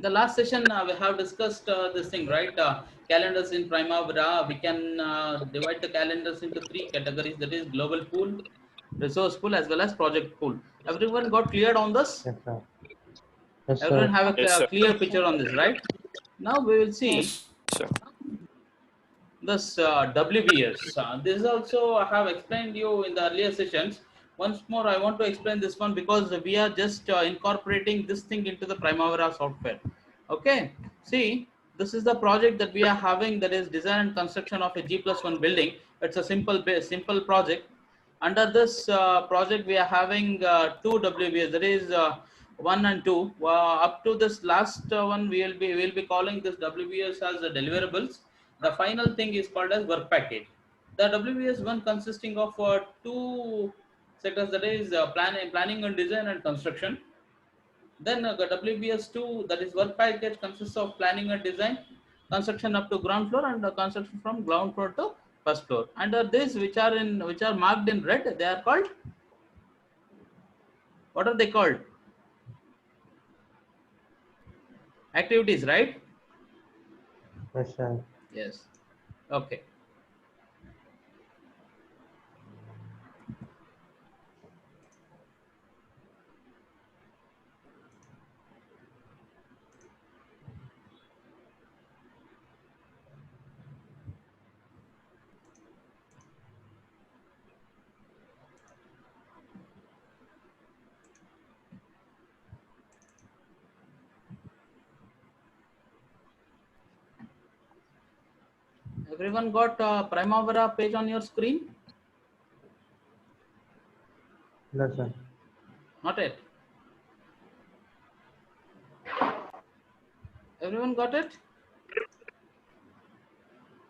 In the last session, we have discussed this thing, right? Calendars in Primavera. We can divide the calendars into three categories. That is global pool, resource pool, as well as project pool. Everyone got cleared on this? Yes, sir. Yes, Everyone sir. have a Yes, sir. clear picture on this, right? Now we will see Yes, sir. this WBS. This is also I have explained you in the earlier sessions. Once more, I want to explain this one because we are just incorporating this thing into the Primavera software. Okay, see, this is the project that we are having, that is design and construction of a G+1 building. It's a simple project. Under this project, we are having two WBS. That is one and two. Up to this last one, we will be calling this WBS as the deliverables. The final thing is called as work package. The WBS one consisting of two sectors, that is planning and design and construction. Then the WBS2, that is work package, consists of planning and design, construction up to ground floor, and construction from ground floor to first floor. Under this, which are marked in red, they are called, what are they called? Activities, right? Yes, sir. Yes. Okay. Everyone got Primavera page on your screen? No, sir. Not yet. Everyone got it?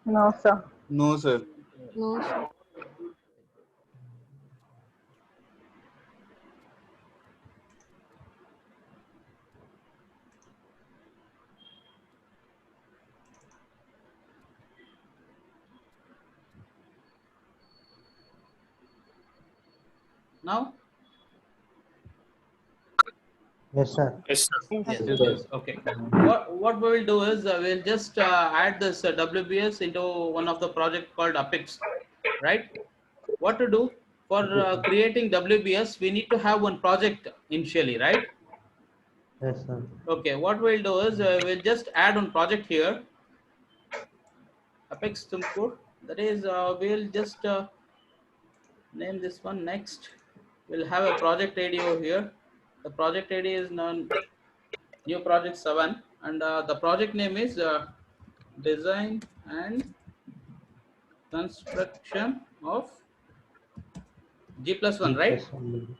No, sir. No, sir. No, sir. Now? Yes, sir. Yes, sir. Yes, Yes, yes. sir. Okay. What we will do is we'll just add this WBS into one of the project called Apex, right? What to do for Okay, sir. creating WBS? We need to have one project initially, right? Yes, sir. Okay. What we'll do is we'll just add one project here, Apex Tumkur. That is, we'll just name this one. Next, we'll have a project ID over here. The project ID is new project 7, and the project name is design and construction of G+1, G right? plus 1.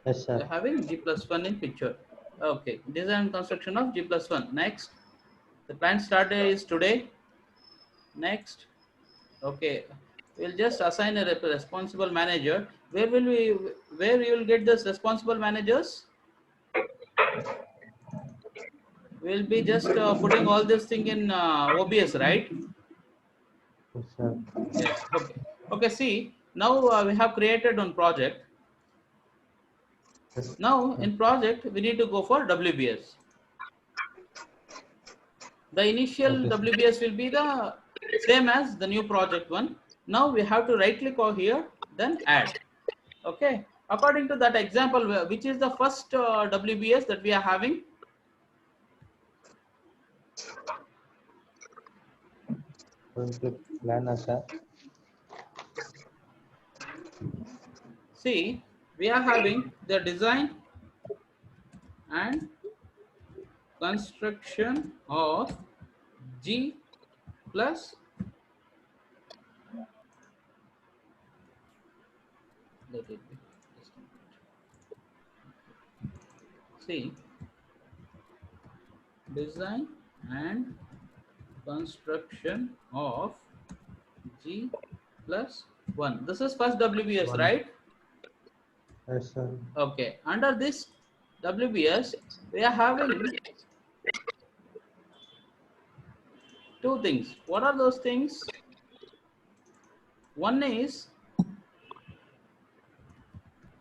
Yes, We're sir. having G+1 in picture. Okay, design and construction of G+1. Next, the plan start day is today. Next, okay, we'll just assign a responsible manager. Where you will get this responsible managers? We'll be just putting all this thing in OBS, right? Yes, sir. Yes. Okay. Okay. See, now we have created one project. Yes, Now sir. in project we need to go for WBS. The initial Okay, sir. WBS will be the same as the new project one. Now we have to right click over here, then add. Okay. According to that example, which is the first WBS that we are having? Going to plan, sir. See, we are having the design and construction of G plus, let it be just a minute. See, design and construction of G plus 1. This is first WBS, 1. right? Yes, sir. Okay. Under this WBS, we are having two things. What are those things? One is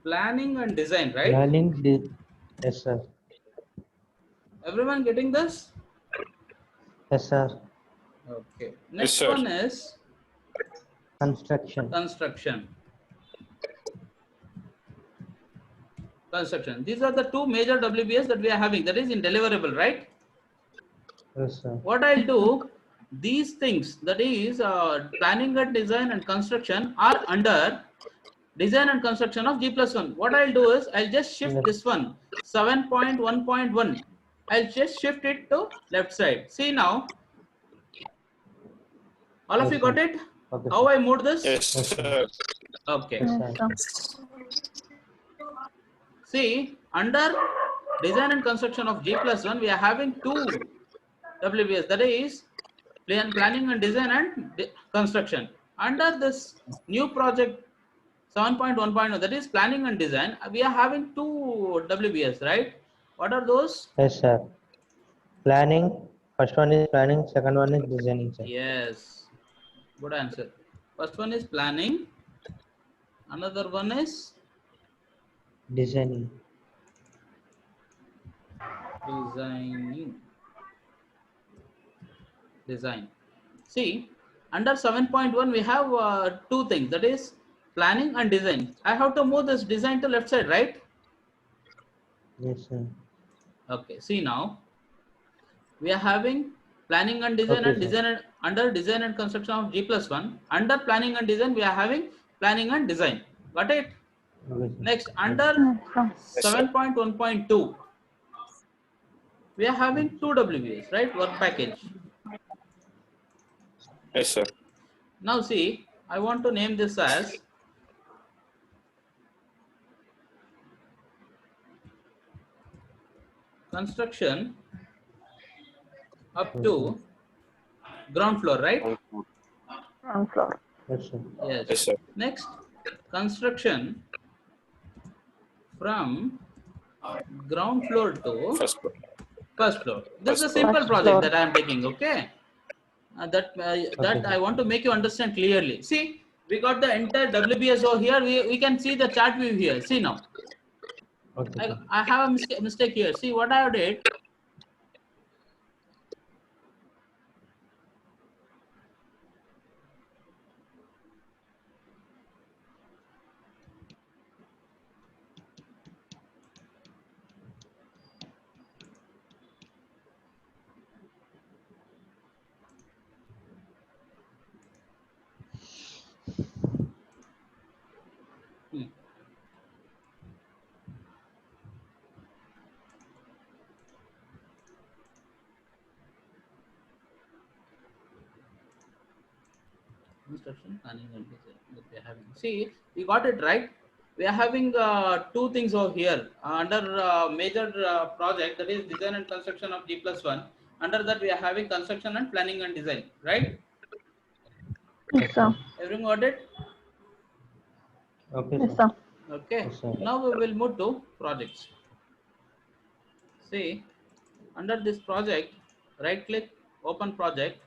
planning and design, right? Planning. Yes, sir. Everyone getting this? Yes, sir. Okay. Yes, Next sir. one is Construction. construction. Construction. These are the two major WBS that we are having. That is in deliverable, right? Yes, sir. What I'll do, these things, that is planning and design and construction, are under design and construction of G+1. What I'll do is I'll just shift Yes. this one 7.1.1. I'll just shift it to left side. See now, all of Yes, you got sir. it? Okay, How sir. I moved this? Yes, Yes, sir. sir. Okay. Yes, Yes, sir. sir. See, under design and construction of G+1, we are having two WBS, that is planning and design and construction. Under this new project 7.1.0, that is planning and design, we are having two WBS, right? What are those? Yes, sir. Planning. First one is planning. Second one is designing, sir. Yes, good answer. First one is planning, another one is Designing. designing. Design. See, under 7.1 we have two things, that is planning and design. I have to move this design to left side, right? Yes, sir. Okay, see now we are having planning and design Okay, and sir. design and, under design and construction of G+1. Under planning and design we are having planning and design. Got it? Okay, sir. Next, Yes. under Yes, sir. 7.1.2 we are having two WBS, right? Work package. Yes, sir. Now see, I want to name this as construction up Yes, sir. to ground floor, right? Ground floor. Yes, sir. Yes. Yes, sir. Next, construction from ground floor to First floor. first floor. This is a First floor. simple First project floor. that I am taking, okay? That Okay, I sir. want to make you understand clearly. See, we got the entire WBS over here. We can see the chart view here. See now, Okay, sir. I have a mistake here. See what I did. Hmm. Construction planning and design that we are having. See, we got it right. We are having two things over here under major project, that is design and construction of G+1. Under that we are having construction and planning and design, right? Yes, sir. Everyone got it? Okay, Yes, sir. sir. Okay. Yes, sir. Now we will move to projects. See, under this project, right click, open project.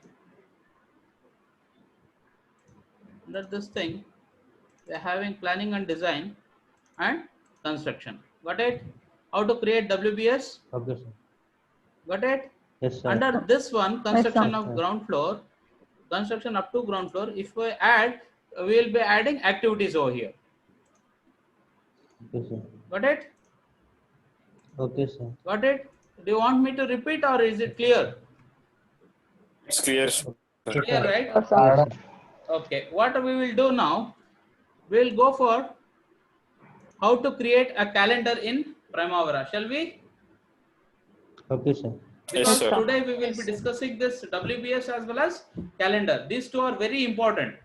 Under this thing, we are having planning and design and construction. Got it? How to create WBS? Okay, sir. Got it? Yes, sir. Under this one, Yes, sir. construction Yes, of sir. ground floor, construction up to ground floor. If we add, we will be adding activities over here. Okay, sir. Got it? Okay, sir. Got it? Do you want me to repeat or is it clear? It's clear, sir. Okay, Clear, sir. right? Yes, sir. Okay. What we will do now, we will go for how to create a calendar in Primavera. Shall we? Okay, sir. Yes, Because Yes, sir. sir. today we will be discussing this WBS as well as calendar. These two are very important.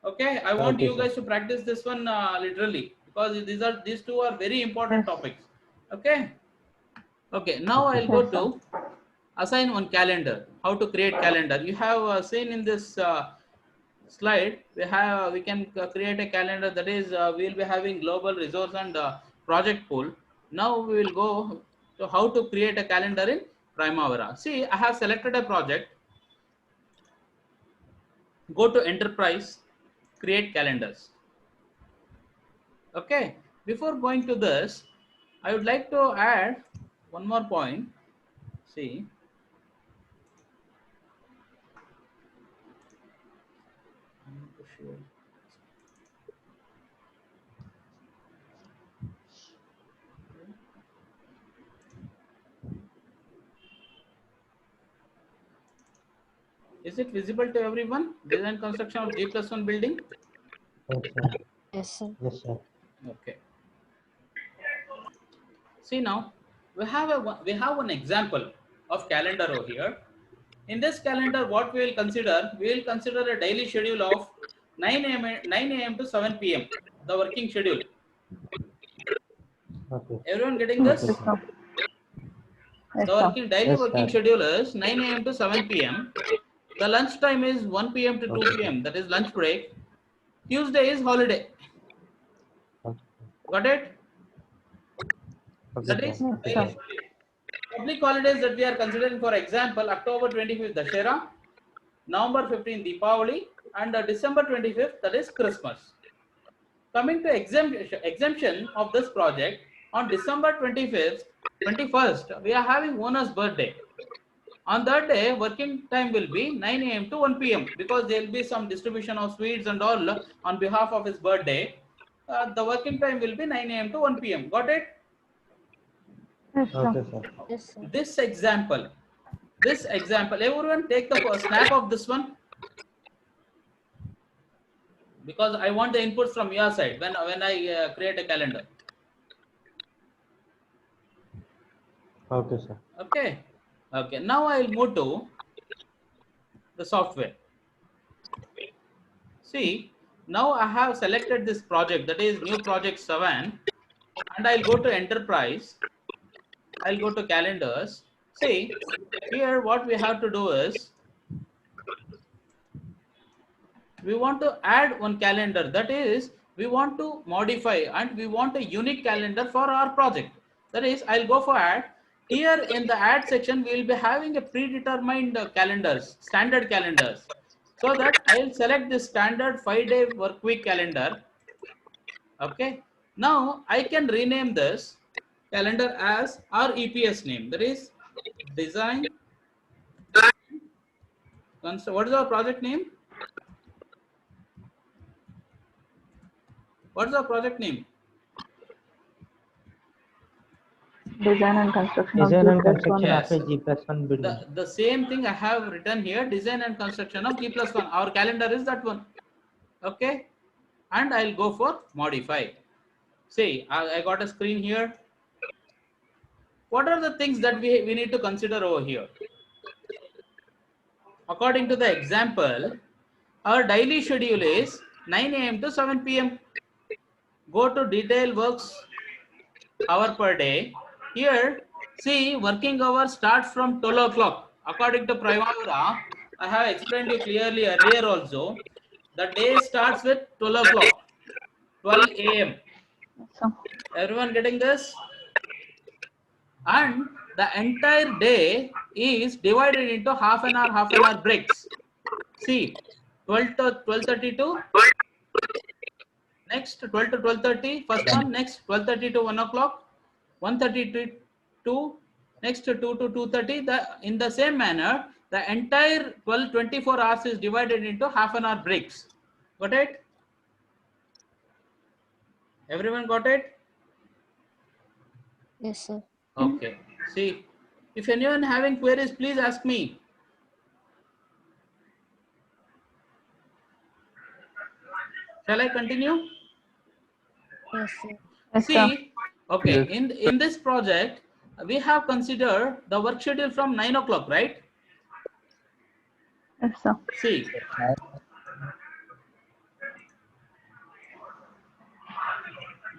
Okay, I want Okay, you sir. guys to practice this one literally, because these two are very important Yes. topics. Okay. Okay. Now Okay, I'll sir. go Yes, sir. to assign one calendar. How to create calendar? You have seen in this slide. We can create a calendar, that is we will be having global resource and project pool. Now we will go to how to create a calendar in Primavera. See, I have selected a project. Go to enterprise, create calendars. Okay, before going to this, I would like to add one more point. See, social. Is it visible to everyone? Design construction of G+1 building. Yes, sir. Yes, sir. Yes, sir. Okay. See now, we have one example of calendar over here. In this calendar, what we will consider? We will consider a daily schedule of 9 a.m. to 7 p.m. The working schedule. Okay. Everyone getting this? Okay, Yes, sir. Yes, The sir. working daily Yes, working sir. schedule is 9 a.m. to 7 p.m. The lunch time is 1 p.m. to 2 Okay. p.m. That is lunch break. Tuesday is holiday. Okay. Got it? Okay, That sir. is Yes, daily sir. schedule. Public holidays that we are considering, for example, October 25th Dashera, November 15th Deepavali, and December 25th, that is Christmas. Coming to exemption of this project, on December 25th, 21st, we are having owner's birthday. On that day, working time will be 9 a.m. to 1 p.m. because there will be some distribution of sweets and all on behalf of his birthday. The working time will be 9 a.m. to 1 p.m. Got it? Yes, sir. Okay, sir. Yes, sir. This example, everyone take the snap of this one because I want the inputs from your side when I create a calendar. Okay, sir. Okay. Okay. Now I'll move to the software. See, now I have selected this project, that is new project 7, and I'll go to enterprise. I'll go to calendars. See, here what we have to do is we want to add one calendar, that is we want to modify and we want a unique calendar for our project. That is, I'll go for add. Here in the add section, we will be having a predetermined calendars, standard calendars. So that I'll select the standard 5-day work week calendar. Okay. Now I can rename this calendar as our EPS name. That is design. What is our project name? What's our project name? Design and construction of Design and G+1. construction Yes. of a G+1 building. The same thing I have written here, design and construction of G+1. Our calendar is that one. Okay. And I'll go for modify. See, I got a screen here. What are the things that we need to consider over here? According to the example, our daily schedule is 9 a.m. to 7 p.m. Go to detail works hour per day. Here, see, working hours starts from 12 o'clock. According to Primavera, I have explained you clearly earlier also. The day starts with 12 o'clock, 12 a.m. Yes, sir. Everyone getting this? And the entire day is divided into half an hour breaks. See, 12 to 12:32. Next 12 to 12:30. First one. Next 12:30 to 1 o'clock. 1:30 to 2. Next 2 to 2:30. In the same manner, the entire 24 hours is divided into half an hour breaks. Got it? Everyone got it? Yes, sir. Okay. See, if anyone having queries, please ask me. Shall I continue? Yes, sir. Yes, sir. See, okay, in this project, we have considered the work schedule from 9 o'clock, right? Yes, sir. See,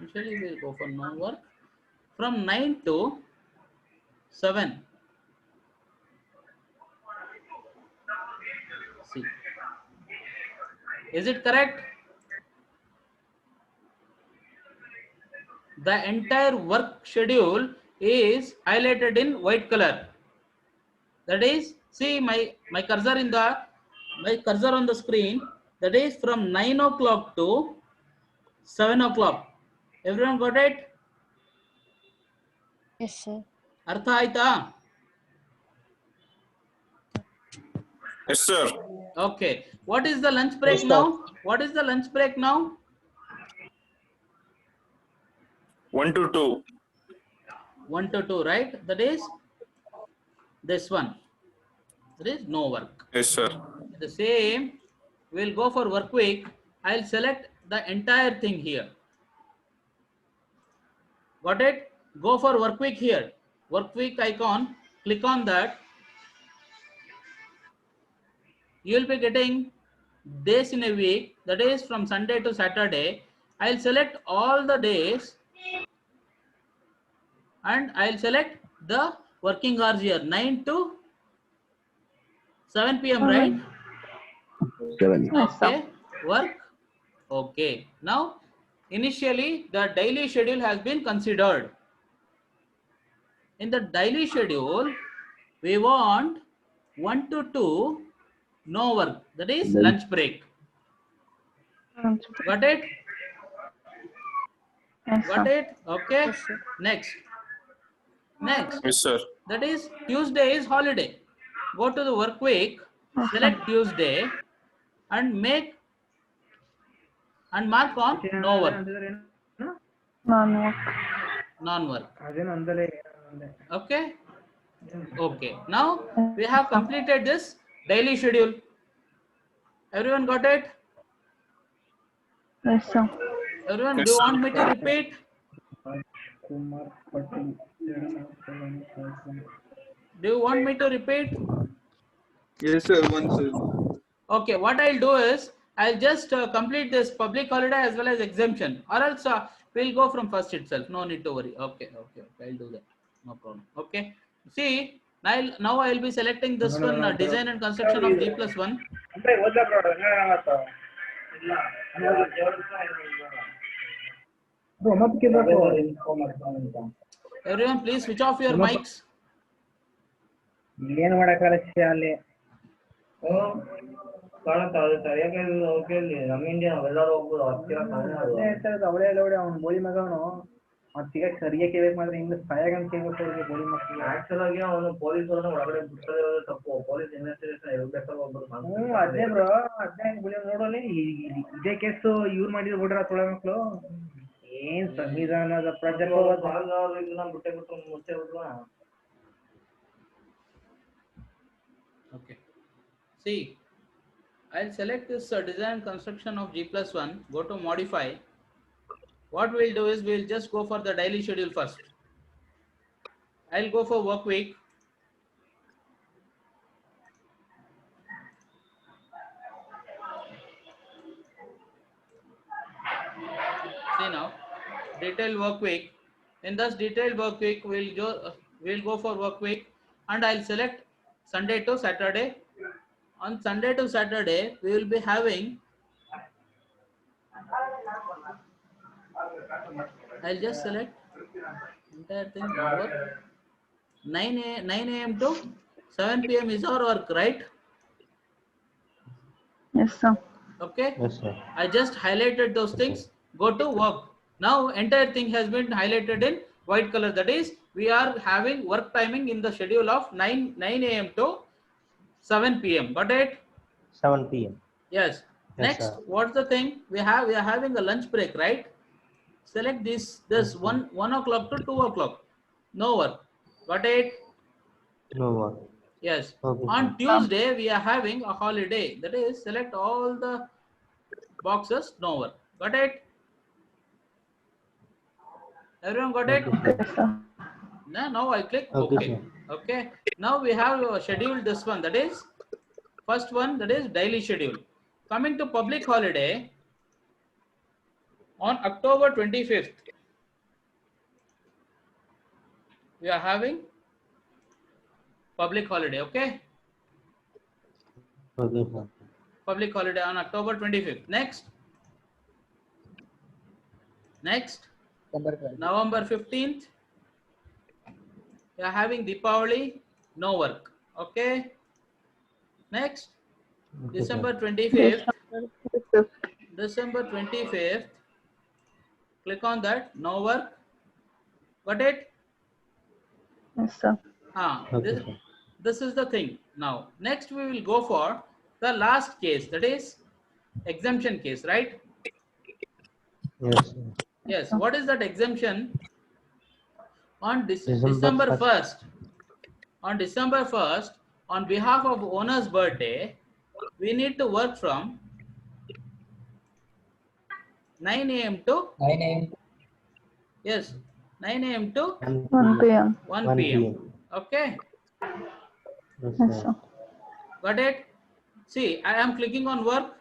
initially we'll go for no work from 9 to 7. See, is it correct? The entire work schedule is highlighted in white color. That is, see my cursor on the screen. That is from 9 o'clock to 7 o'clock. Everyone got it? Yes, sir. Artha aita? Yes, sir. Okay. What is the lunch break now? what is the lunch break now? 1 to 2. 1 to 2, right? That is this one. That is no work. Yes, sir. The same, we'll go for work week. I'll select the entire thing here. Got it? Go for work week here. Work week icon, click on that. You will be getting days in a week, that is from Sunday to Saturday. I'll select all the days and I'll select the working hours here, 9 to 7 p.m. right? 7. Yes, sir. Okay, work. Okay, now initially the daily schedule has been considered. In the daily schedule, we want 1 to 2 no work, that is lunch break. Lunch break. Got it? Yes, Got sir. it? Okay. Yes, sir. Next. Next. Yes, sir. That is Tuesday is holiday. Go to the work week, Yes, select Tuesday and make and mark on no work, non-work. non-work. Okay. Okay. Now we have completed this daily schedule. Everyone got it? Yes, sir. Everyone, Yes, do you sir. want me to repeat? Do you want me to repeat? Yes, sir. Once. Okay, what I'll do is I'll just complete this public holiday as well as exemption, or else we'll go from first itself. No need to worry. Okay, I'll do that. No problem. Okay. See, now I'll be selecting this one design and construction of G+1. Everyone, please switch off your mics. ಏನು ಮಾಡಕ್ಕಾಗಲ್ಲ ಅಲ್ಲಿ ಅವಳೇ ಅಲ್ಲ ಅವ್ನು ಬೋಳಿ ಮಗ ಅವನು ಸಿಗಕ್ ಸರಿಯಾಗಿ ಕೇಳ್ಬೇಕು ಮಾಡಿದ್ರೆ ಹಿಂಗ್ ಸಹಾಯಕ ಕೇಳ್ಬೇಕು ಅವ್ರಿಗೆ ಬೋಳಿ ಮಕ್ಕಳಿಗೆ ಆಕ್ಚುಲ್ ಆಗಿ ಅವನು ಪೊಲೀಸ್ ಒಳಗಡೆ ಬಿಟ್ಟಿರೋದು ತಪ್ಪು ಪೊಲೀಸ್ ಇನ್ವೆಸ್ಟಿಗೇಷನ್ ಇರ್ಬೇಕಾದ್ರೆ ಒಬ್ಬರು ಅದೇ ಬ್ರೋ ಅದೇ ನೋಡೋಲಿ ಇದೇ ಕೇಸು ಇವ್ರು ಮಾಡಿದ್ರು ಬಿಡ್ರ ತೊಳೆ ಮಕ್ಕಳು ಏನ್ ಸಂವಿಧಾನದ ಪ್ರಜಾಪ್ರಭುತ್ವ ಬಿಟ್ಟೆ ಬಿಟ್ಟು ಮುಚ್ಚೆ ಬಿಟ್ವಾ. Okay. See, I'll select this design and construction of G+1. Go to modify. What we'll do is we'll just go for the daily schedule first. I'll go for work week. See now, detailed work week. In this detailed work week, we'll go for work week, and I'll select Sunday to Saturday. On Sunday to Saturday, we will be having. I'll just select entire thing over 9 a.m. to 7 p.m. is our work, right? Yes, sir. Okay. Yes, sir. I just highlighted those things. Go to work. Now entire thing has been highlighted in white color. That is, we are having work timing in the schedule of 9 a.m. to 7 p.m. Got it? 7 p.m. Yes. Yes, Next, sir. what's the thing? We are having a lunch break, right? Select this Yes, 1 o'clock to 2 o'clock. No work. Got it? No work. Yes. Okay, On sir. Tuesday, we are having a holiday. That is, select all the boxes. No work. Got it? Everyone got it? Okay, sir. Yes, sir. Now I click Okay, OK. Okay. Now we have scheduled this one. That is first one. That is daily schedule. Coming to public holiday on October 25th. We are having public holiday. Okay. Okay, sir. Public holiday on October 25th. Next. November 15th. We are having Deepavali, no work. Okay. Next, Okay, December sir. 25th. December 25th. Click on that, no work. Got it? Yes, sir. Okay, sir. This is the thing. Now, next we will go for the last case. That is exemption case, right? Yes. Yes. What is that exemption? On December December 1st. 1st, on behalf of owner's birthday, we need to work from 9 a.m. to 9 a.m. yes 9 a.m. to 1 p.m. 1 p.m. Okay, Yes, Yes, sir. sir. got it? See, I am clicking on work.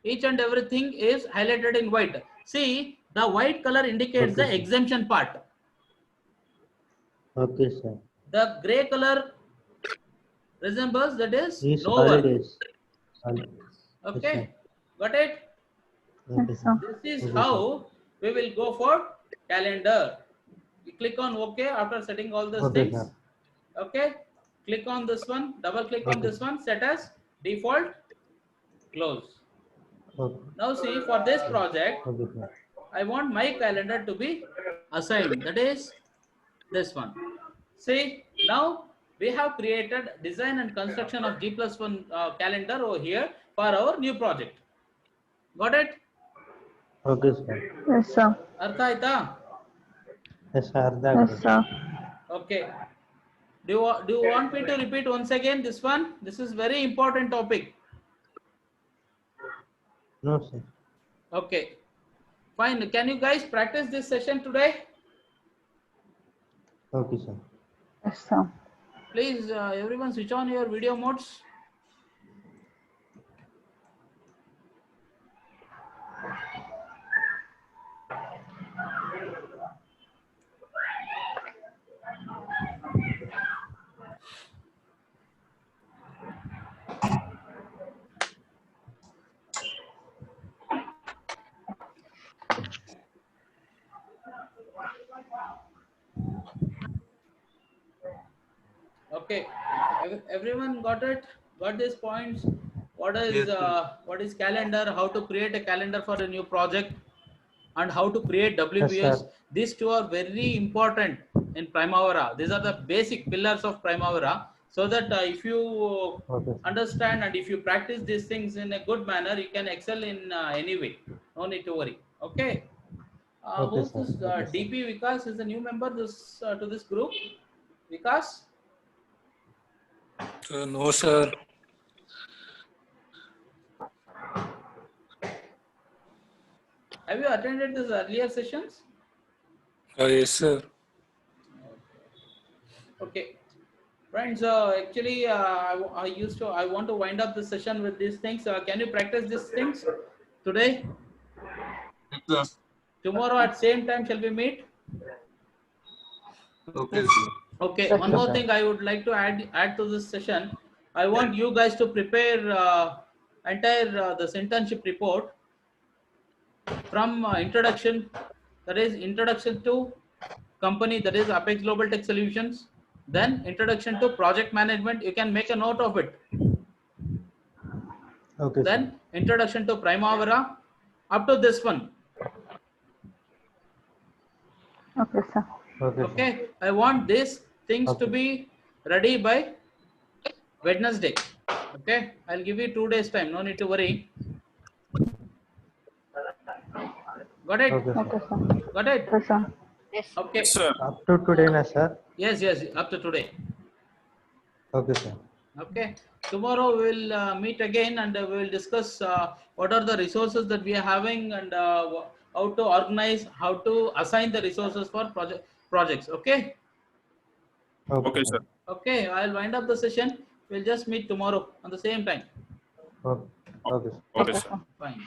Each and everything is highlighted in white. See, the white color indicates Okay, the sir. exemption part. Okay, sir. The gray color resembles that is Is no work. holidays. Yes, Okay, got it? Okay, Yes, sir. sir. This is Okay, how we will go for calendar. You click on OK after setting all these Okay, things. sir. Okay, click on this one, double click on Okay. this one, set as default, close. Okay. Now see, for this project, Okay, sir. I want my calendar to be assigned, that is this one. See, now we have created design and construction of G+1 calendar over here for our new project. Got it? Okay, sir. Yes, sir. Artha aita? Yes, sir. Yes, sir. Okay. Do you want me to repeat once again this one? This is very important topic. No, sir. Okay. Fine. Can you guys practice this session today? Okay, sir. Yes, sir. Please, everyone switch on your video modes. Okay. Everyone got it? Got these points? What is calendar? How to create a calendar for a new project? And how to create WBS. Yes, sir. These two are very important in Primavera. These are the basic pillars of Primavera. So that if you Okay, sir. understand and if you practice these things in a good manner, you can excel in any way. No need to worry. Okay. Okay, Who's sir. this? Okay, sir. DP Vikas is a new member to this group. Vikas? No, sir. Have you attended these earlier sessions? Yes, sir. Okay. Friends, actually, I want to wind up the session with these things. Can you practice these things today? Yes, sir. Tomorrow at same time shall we meet? Okay, sir. Okay. Yes, One sir. more thing I would like to add to this session. I want you guys to prepare entire this internship report from introduction, that is introduction to company, that is Apex Global Tech Solutions. Then introduction to project management. You can make a note of it. Okay, sir. Then introduction to Primavera up to this one. Okay, sir. Okay, sir. Okay, I want these things to Okay. be ready by Wednesday. Okay, I'll give you 2 days time. No need to worry. Got it? Okay, sir. Okay, sir. Got it? Okay, sir. Yes. Okay. Yes, sir. Up to today, na, sir? Yes, up to today. Okay, sir. Okay. Tomorrow we'll meet again and we will discuss what are the resources that we are having and how to organize, how to assign the resources for projects. Okay. Okay, sir. Okay. I'll wind up the session. We'll just meet tomorrow on the same time. Okay, okay, sir. Okay, Okay, sir. sir. Fine.